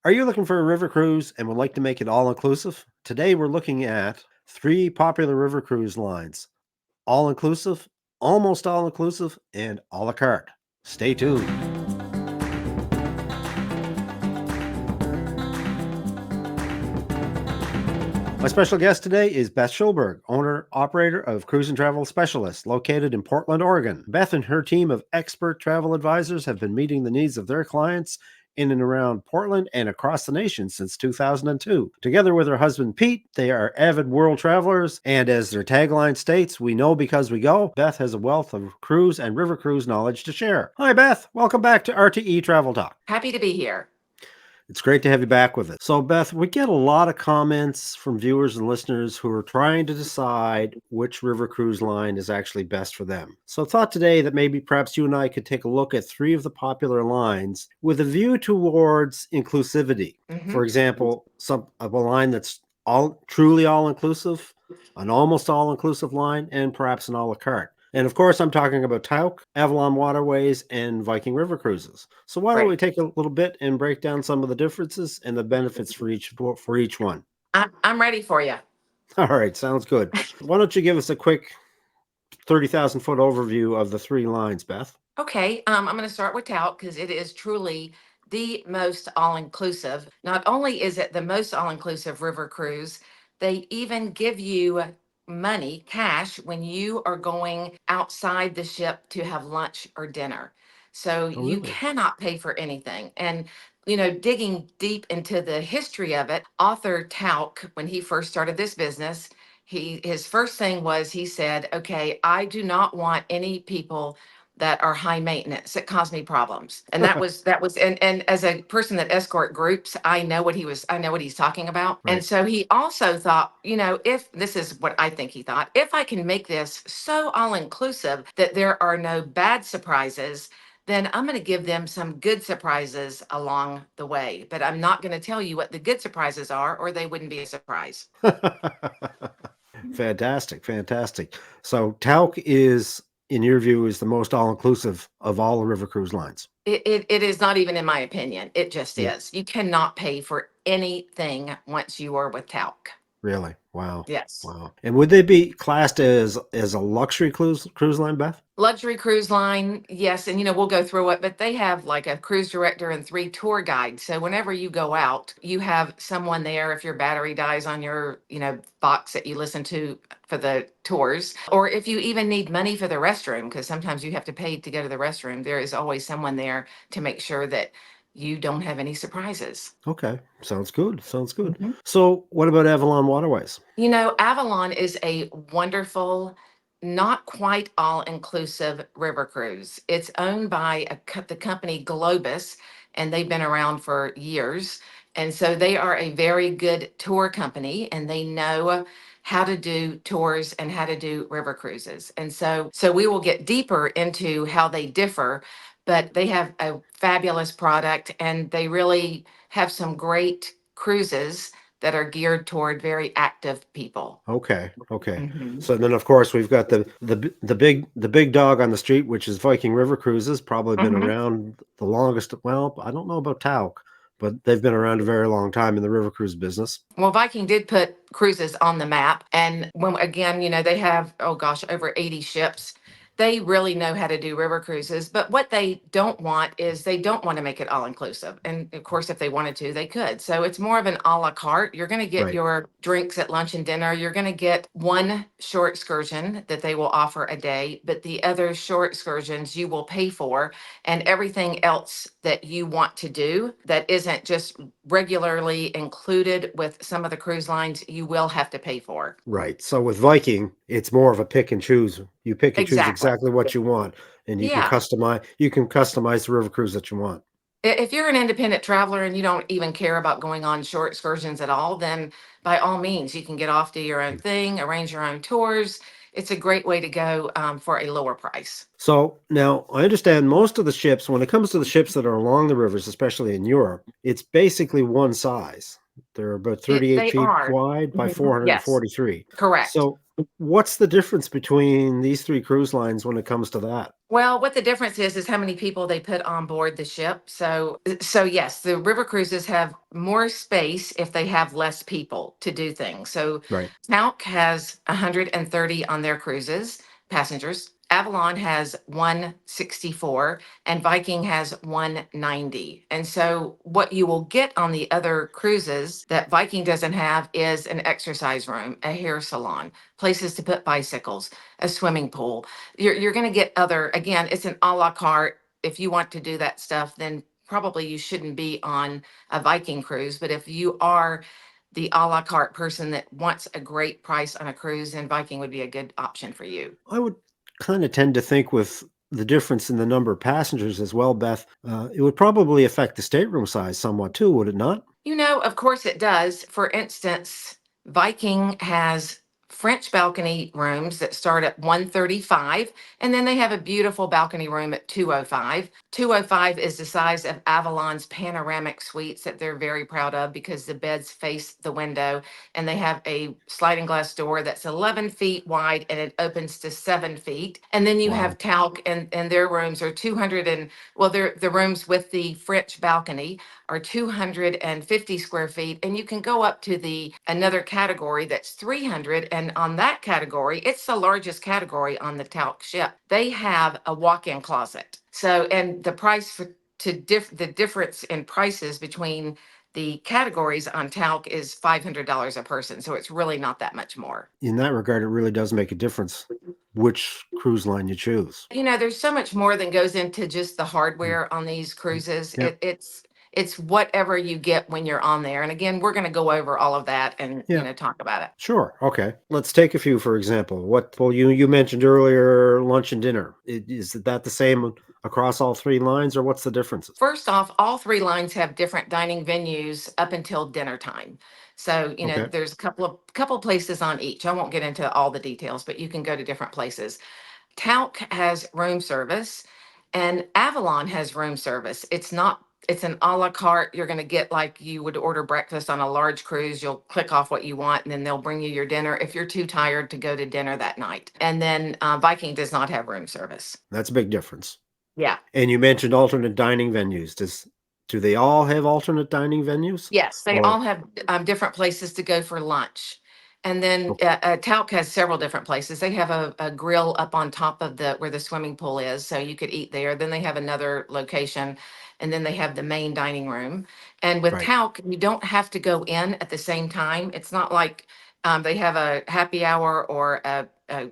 Are you looking for a river cruise and would like to make it all inclusive? Today we're looking at three popular river cruise lines: all inclusive, almost all inclusive, and a la carte. Stay tuned. My special guest today is Beth Schulberg, owner operator of Cruise and Travel Specialists, located in Portland, Oregon. Beth and her team of expert travel advisors have been meeting the needs of their clients in and around Portland and across the nation since 2002. Together with her husband Pete, they are avid world travelers, and as their tagline states, "We know because we go." Beth has a wealth of cruise and river cruise knowledge to share. Hi Beth, welcome back to RTE Travel Talk. Happy to be here. It's great to have you back with us. So, Beth, we get a lot of comments from viewers and listeners who are trying to decide which river cruise line is actually best for them. So, I thought today that maybe perhaps you and I could take a look at three of the popular lines with a view towards inclusivity. hmm For example, a line that's truly all inclusive, an almost all inclusive line, and perhaps an a la carte. And of course, I'm talking about Tauck, Avalon Waterways, and Viking River Cruises. So why don't we Right. take a little bit and break down some of the differences and the benefits for each one? I'm ready for you. All right, sounds good. Why don't you give us a quick 30,000-foot overview of the three lines, Beth? Okay, I'm going to start with Tout because it is truly the most all-inclusive. Not only is it the most all-inclusive river cruise, they even give you money, cash, when you are going outside the ship to have lunch or dinner. So Oh, you really? cannot pay for anything. And digging deep into the history of it, author Tauck, when he first started this business, his first thing was he said, "Okay, I do not want any people that are high maintenance that cause me problems." And that was and as a person that escort groups, I know what he's talking about. And Right. so he also thought, if this is what I think he thought, if I can make this so all inclusive that there are no bad surprises, then I'm going to give them some good surprises along the way. But I'm not going to tell you what the good surprises are, or they wouldn't be a surprise. Fantastic, fantastic. So Tauck is, in your view, is the most all-inclusive of all the river cruise lines. It is not even in my opinion. It just Yeah, is. You cannot pay for anything once you are with Talc. really. Wow. Yes. Wow. And would they be classed as a luxury cruise line, Beth? Luxury cruise line, yes, and we'll go through it, but they have like a cruise director and three tour guides. So whenever you go out, you have someone there if your battery dies on your, box that you listen to for the tours, or if you even need money for the restroom, because sometimes you have to pay to go to the restroom, there is always someone there to make sure that you don't have any surprises. Okay, sounds good. Sounds good. Mhm. So, what about Avalon Waterways? Avalon is a wonderful, not quite all inclusive river cruise. It's owned by the company Globus, and they've been around for years. And so they are a very good tour company, and they know how to do tours and how to do river cruises. And so we will get deeper into how they differ, but they have a fabulous product, and they really have some great cruises that are geared toward very active people. Okay, okay. Mhm. So then, of course, we've got the big dog on the street, which is Viking River Cruises. Probably been Mhm. around the longest. Well, I don't know about Tauck, but they've been around a very long time in the river cruise business. Well, Viking did put cruises on the map. And when again, they have, oh gosh, over 80 ships. They really know how to do river cruises. But what they don't want is they don't want to make it all inclusive. And of course, if they wanted to, they could. So it's more of an a la carte. You're going to get Right. your drinks at lunch and dinner. You're going to get one short excursion that they will offer a day, but the other short excursions you will pay for, and everything else that you want to do that isn't just regularly included with some of the cruise lines, you will have to pay for. Right. So with Viking, it's more of a pick and choose. You pick and choose Exactly. exactly what you want, and Yeah. you can customize the river cruise that you want. If you're an independent traveler and you don't even care about going on short excursions at all, then by all means, you can get off, do your own thing, arrange your own tours. It's a great way to go for a lower price. So now I understand most of the ships, when it comes to the ships that are along the rivers, especially in Europe, it's basically one size. They're about 38 They feet are. wide by Mhm. Yes, 443. correct. So What's the difference between these three cruise lines when it comes to that? Well, what the difference is how many people they put on board the ship. So yes, the river cruises have more space if they have less people to do things. So Right. Tauck has 130 on their cruises, passengers. Avalon has 164 and Viking has 190. And so what you will get on the other cruises that Viking doesn't have is an exercise room, a hair salon, places to put bicycles, a swimming pool. You're going to get other, again, it's an a la carte. If you want to do that stuff, then probably you shouldn't be on a Viking cruise. But if you are the a la carte person that wants a great price on a cruise, then Viking would be a good option for you. I would kind of tend to think with the difference in the number of passengers as well, Beth, it would probably affect the stateroom size somewhat too, would it not? Of course it does. For instance, Viking has French balcony rooms that start at 135, and then they have a beautiful balcony room at 205. 205 is the size of Avalon's panoramic suites that they're very proud of because the beds face the window, and they have a sliding glass door that's 11 feet wide and it opens to 7 feet. And then you Wow. have Talc, and their rooms are 200 and well, they're the rooms with the French balcony are 250 square feet, and you can go up to the another category that's 300, and on that category it's the largest category on the Talc ship. They have a walk-in closet. So and the price for the difference in prices between the categories on Talc is $500 a person, so it's really not that much more. In that regard, it really does make a difference which cruise line you choose. There's so much more than goes into just the Mm, hardware on these mm. cruises. Yeah. It's whatever you get when you're on there. And again, we're going to go over all of that and Yeah. talk about it. Sure. Okay. Let's take a few for example. Well, you mentioned earlier lunch and dinner. Is that the same across all three lines, or what's the differences? First off, all three lines have different dining venues up until dinner time. So, Okay. there's a couple places on each. I won't get into all the details, but you can go to different places. Tauck has room service and Avalon has room service. It's an a la carte. You're going to get like you would order breakfast on a large cruise. You'll click off what you want and then they'll bring you your dinner if you're too tired to go to dinner that night. And then Viking does not have room service. That's a big difference. Yeah. And you mentioned alternate dining venues. Do they all have alternate dining venues? Yes, they Or all have different places to go for lunch. And then oh, Talc has several different places. They have a grill up on top of the where the swimming pool is, so you could eat there. Then they have another location, and then they have the main dining room. And with right. Talc, you don't have to go in at the same time. It's not like they have a happy hour or a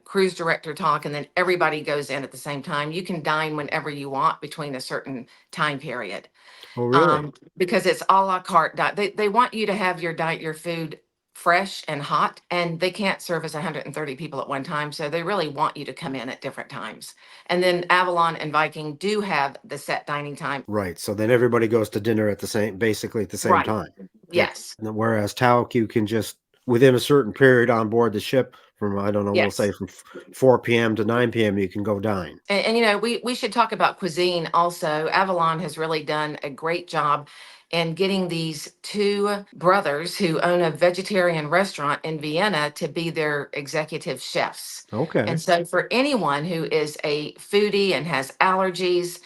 cruise director talk, and then everybody goes in at the same time. You can dine whenever you want between a certain time period Oh, really? because it's a la carte. They want you to have your food fresh and hot, and they can't service 130 people at one time. So they really want you to come in at different times. And then Avalon and Viking do have the set dining time. Right. So then everybody goes to dinner basically at the same Right. time. Yeah. Yes. And then whereas Tauc, you can just within a certain period on board the ship from I don't know, we'll say Yes. from 4 p.m. to 9 p.m. you can go dine. And we should talk about cuisine also. Avalon has really done a great job in getting these two brothers who own a vegetarian restaurant in Vienna to be their executive chefs. Okay. And so for anyone who is a foodie and has allergies,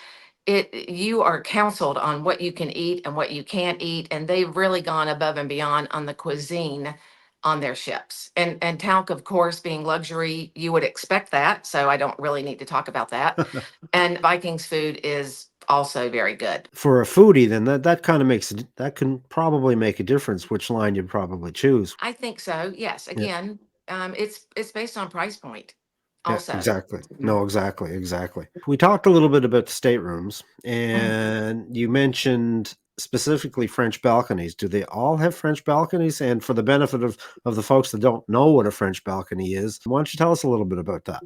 you are counseled on what you can eat and what you can't eat, and they've really gone above and beyond on the cuisine on their ships. And talc, of course, being luxury, you would expect that, so I don't really need to talk about that. And Vikings food is also very good. For a foodie, then that kind of that can probably make a difference which line you probably choose. I think so. Yes. Yeah. Again, it's based on price point Yeah, also. exactly. No, exactly, exactly. We talked a little bit about the staterooms, Mhm. and you mentioned specifically French balconies. Do they all have French balconies? And for the benefit of the folks that don't know what a French balcony is, why don't you tell us a little bit about that?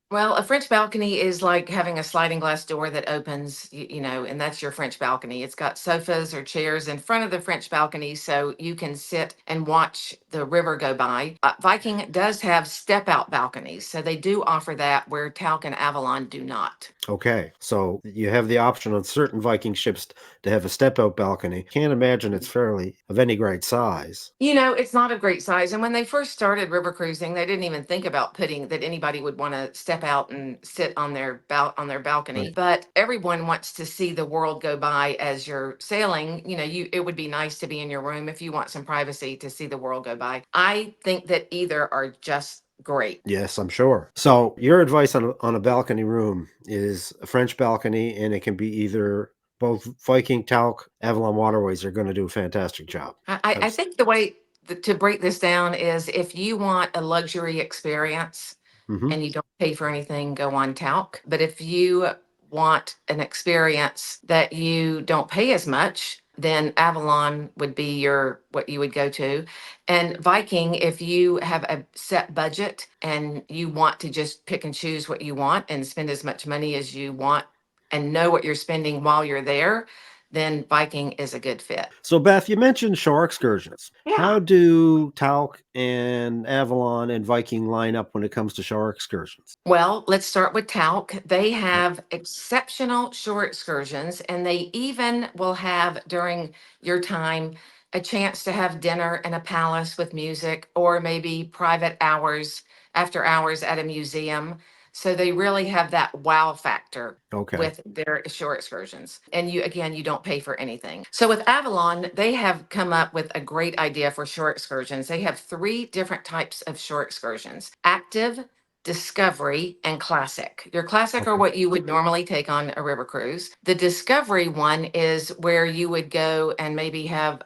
Well, a French balcony is like having a sliding glass door that opens, and that's your French balcony. It's got sofas or chairs in front of the French balcony so you can sit and watch the river go by. Viking does have step out balconies, so they do offer that where Talc and Avalon do not. Okay, so you have the option on certain Viking ships to have a step-out balcony. Can't imagine it's fairly of any great size. It's not a great size. And when they first started river cruising, they didn't even think about putting that anybody would want to step out and sit on their balcony. Right. But everyone wants to see the world go by as you're sailing. It would be nice to be in your room if you want some privacy to see the world go by. I think that either are just great. Yes, I'm sure. So your advice on a balcony room is a French balcony, and it can be either both Viking, Tauck, Avalon Waterways are going to do a fantastic job. I Abs- think the way to break this down is if you want a luxury experience mhm. and you don't pay for anything, go on Talc. But if you want an experience that you don't pay as much, then Avalon would be your what you would go to. And Viking, if you have a set budget and you want to just pick and choose what you want and spend as much money as you want and know what you're spending while you're there, then Viking is a good fit. So Beth, you mentioned shore excursions. Yeah. How do Tauck and Avalon and Viking line up when it comes to shore excursions? Well, let's start with Talc. They Okay. have exceptional shore excursions, and they even will have during your time a chance to have dinner in a palace with music or maybe private hours after hours at a museum. So they really have that wow factor Okay. with their shore excursions. And you don't pay for anything. So with Avalon, they have come up with a great idea for shore excursions. They have three different types of shore excursions: active, Discovery, and Classic. Your Classic are Okay. what you would normally take on a river cruise. The Discovery one is where you would go and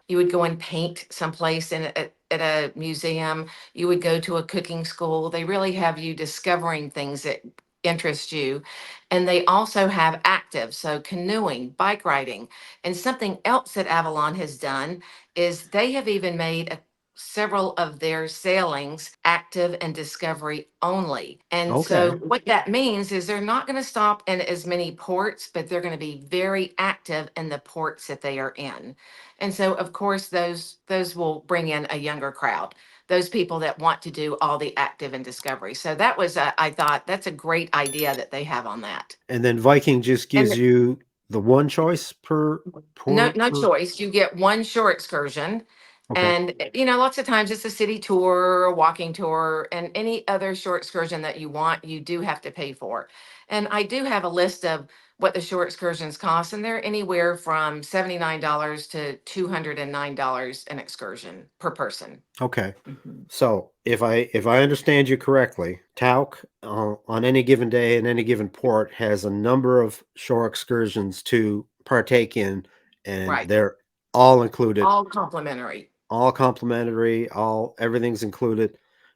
you would go and paint someplace at a museum. You would go to a cooking school. They really have you discovering things that interest you. And they also have active, so canoeing, bike riding. And something else that Avalon has done is they have even made several of their sailings active and discovery only. And so Okay. what that means is they're not going to stop in as many ports, but they're going to be very active in the ports that they are in. And so of course those will bring in a younger crowd. Those people that want to do all the active and discovery. So I thought that's a great idea that they have on that. And then Viking just And gives you the one choice per no, per no per. choice. You get one shore excursion. Okay. And, lots of times it's a city tour, a walking tour, and any other short excursion that you want, you do have to pay for. And I do have a list of what the short excursions cost, and they're anywhere from $79 to $209 an excursion per person. Okay. Mhm. So if I understand you correctly, Tauck on any given day in any given port has a number of shore excursions to partake in, and Right. they're all included, All complimentary. all complimentary, all everything's included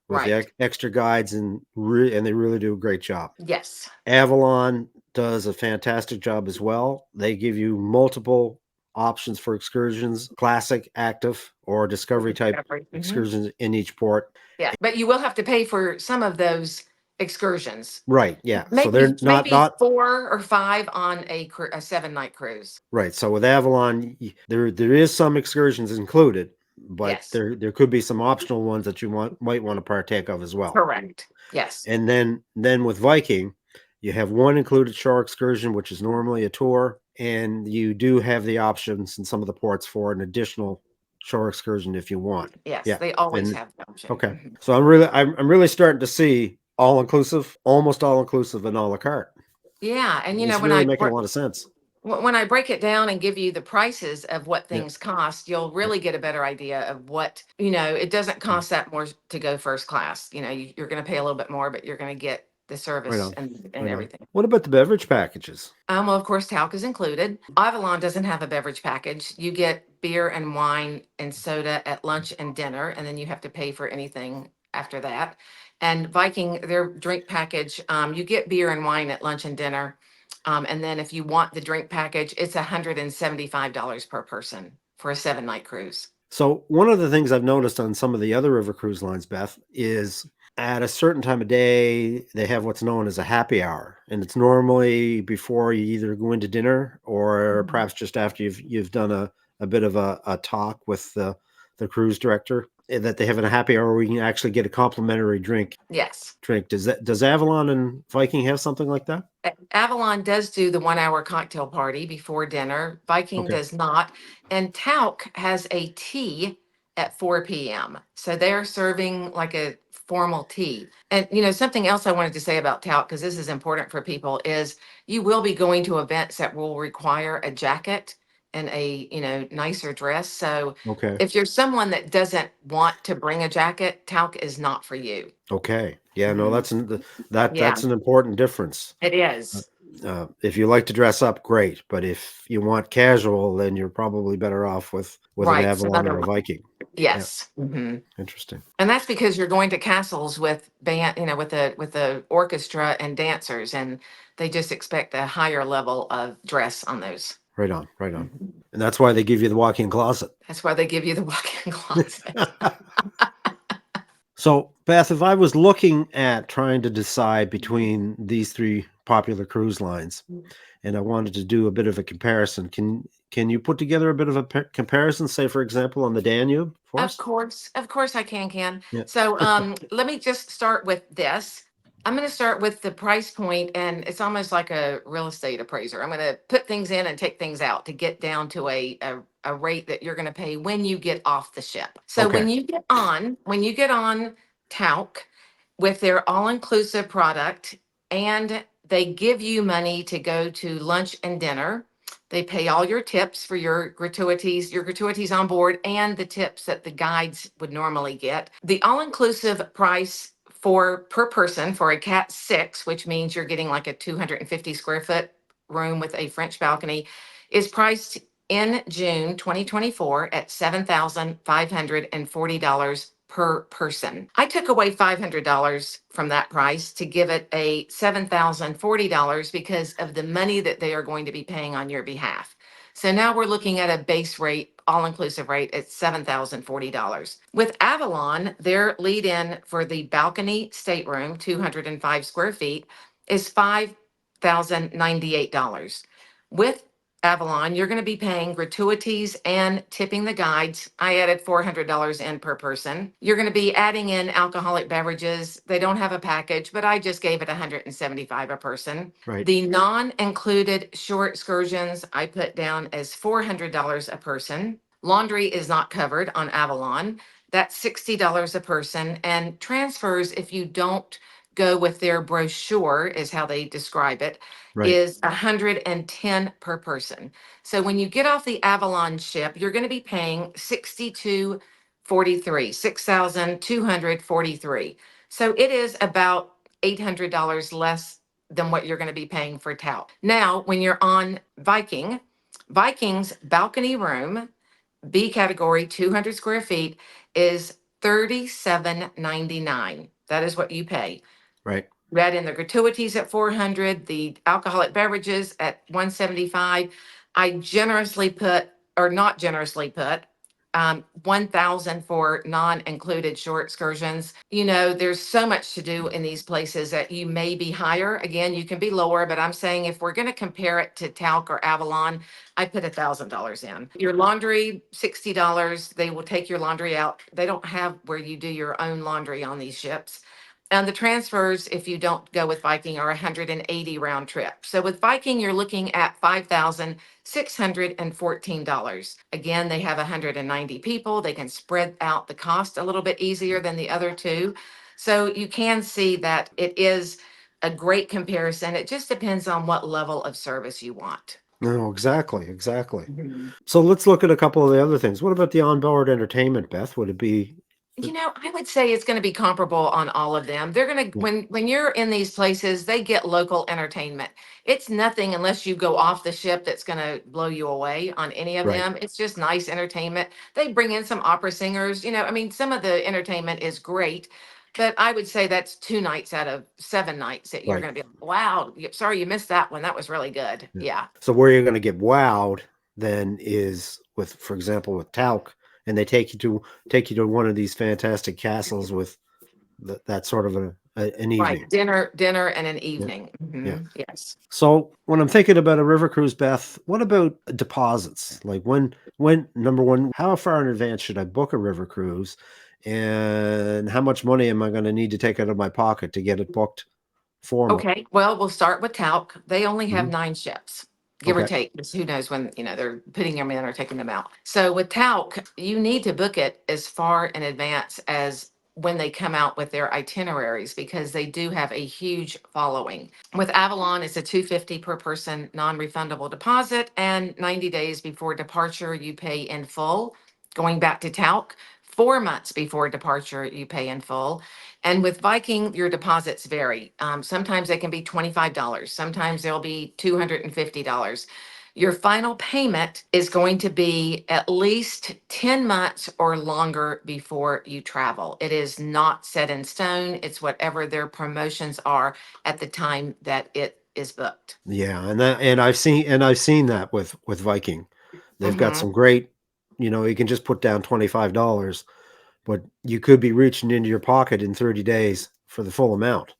with the Right. extra guides, and they really do a great job. Yes. Avalon does a fantastic job as well. They give you multiple options for excursions, classic, active, or discovery type Discovery. Mhm. excursions in each port. Yeah. But you will have to pay for some of those excursions. Right, yeah. So Maybe they're not maybe not 4 or 5 on a 7-night cruise. right. So with Avalon, there is some excursions included, but Yes, there could be some optional ones that you might want to partake of as well. correct. Yes, And then with Viking, you have one included shore excursion, which is normally a tour, and you do have the options in some of the ports for an additional shore excursion if you want. yes, Yeah. they always And have the option. okay. Mhm. So I'm really starting to see all inclusive, almost all inclusive and a la carte. Yeah, and It's really making a lot of sense. when I break it down and give you the prices of what Yeah. things cost, you'll Yeah. really get a better idea of it doesn't cost that more to go first class. You're going to pay a little bit more, but you're going to get the Right service on. and Right on. everything. What about the beverage packages? Well, of course, talc is included. Avalon doesn't have a beverage package. You get beer and wine and soda at lunch and dinner, and then you have to pay for anything after that. And Viking, their drink package, you get beer and wine at lunch and dinner. And then if you want the drink package, it's $175 per person for a 7-night cruise. So one of the things I've noticed on some of the other river cruise lines, Beth, is at a certain time of day they have what's known as a happy hour, and it's normally before you either go into dinner or Mhm. perhaps just after you've done a bit of a talk with the cruise director. that they have a happy hour where you can actually get a complimentary drink. Yes. Does Avalon and Viking have something like that? Avalon does do the 1 hour cocktail party before dinner. Viking Okay. does not. And Tauck has a tea at 4 p.m. So they're serving like a formal tea. And something else I wanted to say about Tauck, because this is important for people, is you will be going to events that will require a jacket and a nicer dress. So Okay. if you're someone that doesn't want to bring a jacket, Tauck is not for you. Okay. Yeah, no, Mhm. Yeah, that's an important difference. it is. If you like to dress up, great. But if you want casual, then you're probably better off with an Right. Avalon Another or a one. Viking. Yeah, Yes. Hmm. interesting. And that's because you're going to castles with band, with the orchestra and dancers, and they just expect a higher level of dress on those. Right on, right on. Mhm. And that's why they give you the walk-in closet. That's why they give you the walk-in closet. So, Beth, if I was looking at trying to decide between these three popular cruise lines, and I wanted to do a bit of a comparison, can you put together a bit of a comparison, say, for example, on the Danube for us? Of course I can, Ken. Yeah. So let me just start with this. I'm going to start with the price point, and it's almost like a real estate appraiser. I'm going to put things in and take things out to get down to a rate that you're going to pay when you get off the ship. So Okay. when you get on Tauck with their all-inclusive product, and they give you money to go to lunch and dinner. They pay all your tips for your gratuities on board, and the tips that the guides would normally get. The all-inclusive price for per person for a Cat 6, which means you're getting like a 250 square foot room with a French balcony, is priced in June 2024 at $7,540 per person. I took away $500 from that price to give it a $7,040 because of the money that they are going to be paying on your behalf. So now we're looking at a base rate, all inclusive rate at $7,040. With Avalon, their lead in for the balcony stateroom, 205 square feet, is $5,098. With Avalon, you're going to be paying gratuities and tipping the guides. I added $400 in per person. You're going to be adding in alcoholic beverages. They don't have a package, but I just gave it $175 a person. Right. The non-included shore excursions I put down as $400 a person. Laundry is not covered on Avalon. That's $60 a person. And transfers, if you don't go with their brochure, is how they describe it, Right. is 110 per person. So when you get off the Avalon ship, you're going to be paying 6243, 6,243. So it is about $800 less than what you're going to be paying for Tau. Now, when you're on Viking's balcony room, B category, 200 square feet, is $37.99. That is what you pay. Right. You add in the gratuities at 400, the alcoholic beverages at 175. I generously put, or not generously put, 1,000 for non-included shore excursions. There's so much to do in these places that you may be higher. Again, you can be lower, but I'm saying if we're going to compare it to Talc or Avalon, I put $1,000 in. Your laundry, $60. They will take your laundry out. They don't have where you do your own laundry on these ships. And the transfers, if you don't go with Viking, are 180 round trip. So with Viking, you're looking at $5,614. Again, they have 190 people. They can spread out the cost a little bit easier than the other two. So you can see that it is a great comparison. It just depends on what level of service you want. No, exactly, exactly. Mhm. So let's look at a couple of the other things. What about the onboard entertainment, Beth? Would it be I would say it's going to be comparable on all of them. They're going to yeah, when you're in these places, they get local entertainment. It's nothing unless you go off the ship that's going to blow you away on any of right, them. It's just nice entertainment. They bring in some opera singers, I mean, some of the entertainment is great, but I would say that's 2 nights out of 7 nights that you're right. going to be like, wow, sorry you missed that one. That was really good. Yeah. Yeah. So where you're going to get wowed then is with, for example, with Tauck, and they take you to one of these fantastic castles with that sort of an Right. evening. Dinner and an Yeah, evening. yeah. Yes. So when I'm thinking about a river cruise, Beth, what about deposits? Like when number one, how far in advance should I book a river cruise? And how much money am I going to need to take out of my pocket to get it booked for me? Okay, well, we'll start with Tauck. They only have Mhm. 9 ships, give or Okay. take. Because who knows when, they're putting them in or taking them out. So with Tauck, you need to book it as far in advance as when they come out with their itineraries because they do have a huge following. With Avalon, it's a 250 per person non-refundable deposit, and 90 days before departure, you pay in full. Going back to Tauck, 4 months before departure, you pay in full. And with Viking, your deposits vary. Sometimes they can be $25. Sometimes they'll be $250. Your final payment is going to be at least 10 months or longer before you travel. It is not set in stone. It's whatever their promotions are at the time that it is booked. Yeah, and I've seen that with Viking. They've got Mhm. some great, you can just put down $25, but you could be reaching into your pocket in 30 days for the full amount,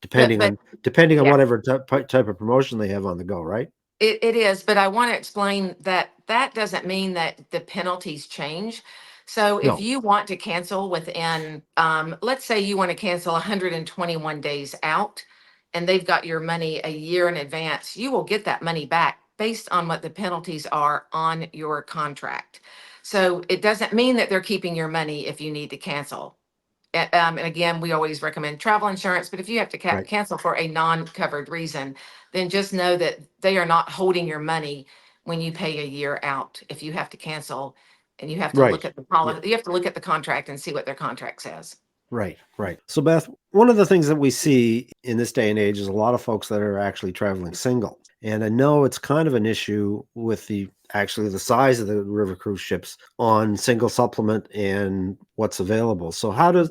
depending But on depending on yeah. whatever type of promotion they have on the go, right? It is, but I want to explain that that doesn't mean that the penalties change. So if No. you want to cancel within, let's say you want to cancel 121 days out and they've got your money a year in advance, you will get that money back based on what the penalties are on your contract. So it doesn't mean that they're keeping your money if you need to cancel. And again, we always recommend travel insurance, but if you have to Right. cancel for a non-covered reason, then just know that they are not holding your money when you pay a year out. If you have to cancel and you have to Right. look at the Yeah. policy, you have to look at the contract and see what their contract says. Right. Right. So Beth, one of the things that we see in this day and age is a lot of folks that are actually traveling single. And I know it's kind of an issue with the size of the river cruise ships on single supplement and what's available. So how does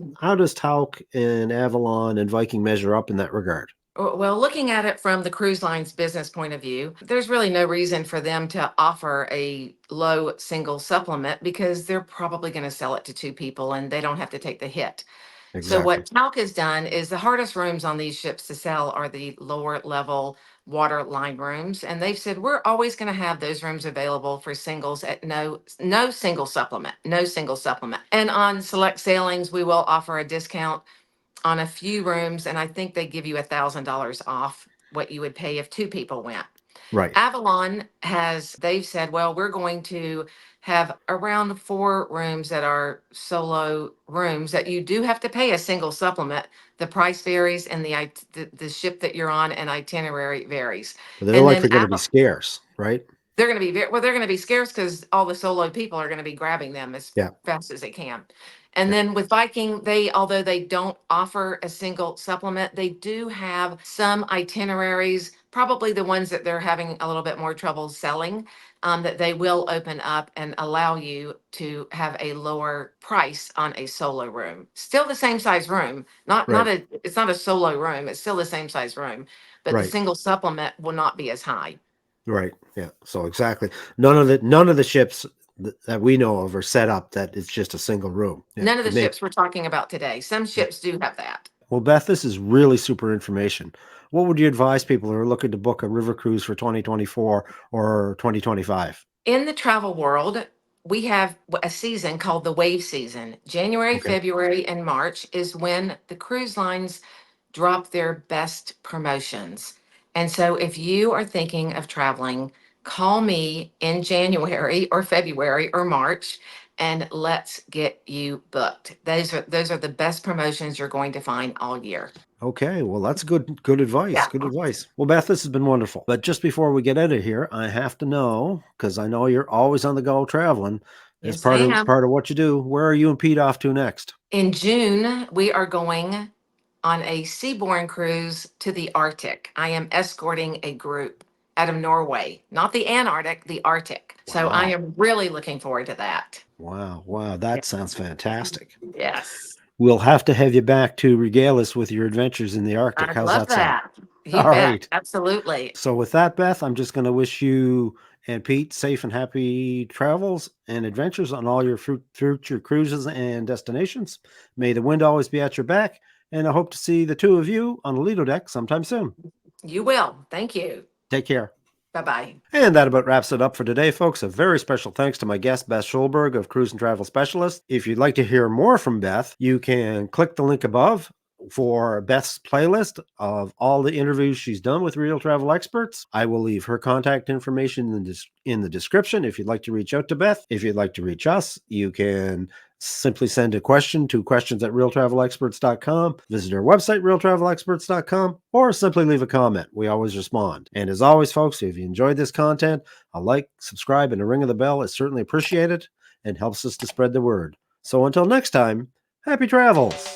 Tauck and Avalon and Viking measure up in that regard? Well, looking at it from the cruise line's business point of view, there's really no reason for them to offer a low single supplement because they're probably going to sell it to 2 people and they don't have to take the hit. So Exactly. what Talc has done is the hardest rooms on these ships to sell are the lower level water line rooms. And they've said, we're always going to have those rooms available for singles at no single supplement, no single supplement. And on select sailings, we will offer a discount on a few rooms. And I think they give you $1,000 off what you would pay if 2 people went. Right. Avalon they've said, well, we're going to have around 4 rooms that are solo rooms that you do have to pay a single supplement. The price varies and the ship that you're on and itinerary varies. But they're And then likely going to be scarce, right? they're going to be they're going to be scarce because all the solo people are going to be grabbing them as Yeah. fast as they can. And Yeah. then with Viking, although they don't offer a single supplement, they do have some itineraries, probably the ones that they're having a little bit more trouble selling, that they will open up and allow you to have a lower price on a solo room. Still the same size room, Right. it's not a solo room, it's still the same size room, but the Right. single supplement will not be as high. Right. Yeah. So exactly. None of the ships that we know of are set up that it's just a single room. Yeah. None of the It may. ships we're talking about today. Some Yeah. ships do have that. Well, Beth, this is really super information. What would you advise people who are looking to book a river cruise for 2024 or 2025? In the travel world, we have a season called the wave season. January, Okay. February, and March is when the cruise lines drop their best promotions. And so if you are thinking of traveling, call me in January or February or March and let's get you booked. Those are the best promotions you're going to find all year. Okay, well, that's good advice. Yeah. Good advice. Well, Beth, this has been wonderful. But just before we get out of here, I have to know because I know you're always on the go traveling as Yes, I am. part of what you do. Where are you and Pete off to next? In June, we are going on a seaborne cruise to the Arctic. I am escorting a group out of Norway, not the Antarctic, the Arctic. So I Wow. am really looking forward to that. Wow. Wow. That sounds fantastic. Yes, We'll have to have you back to regale us with your adventures in the Arctic. I'd How's love that sound? that. You All bet. right. Absolutely. So with that, Beth, I'm just going to wish you and Pete safe and happy travels and adventures on all your future cruises and destinations. May the wind always be at your back, and I hope to see the two of you on the Lido deck sometime soon. You will. Thank you. Take care. Bye-bye. And that about wraps it up for today, folks. A very special thanks to my guest, Beth Schulberg of Cruise and Travel Specialist. If you'd like to hear more from Beth, you can click the link above for Beth's playlist of all the interviews she's done with real travel experts. I will leave her contact information in the description if you'd like to reach out to Beth. If you'd like to reach us, you can simply send a question to questions@realtravelexperts.com, visit our website, realtravelexperts.com, or simply leave a comment. We always respond. And as always, folks, if you enjoyed this content, a like, subscribe, and a ring of the bell is certainly appreciated and helps us to spread the word. So until next time, happy travels.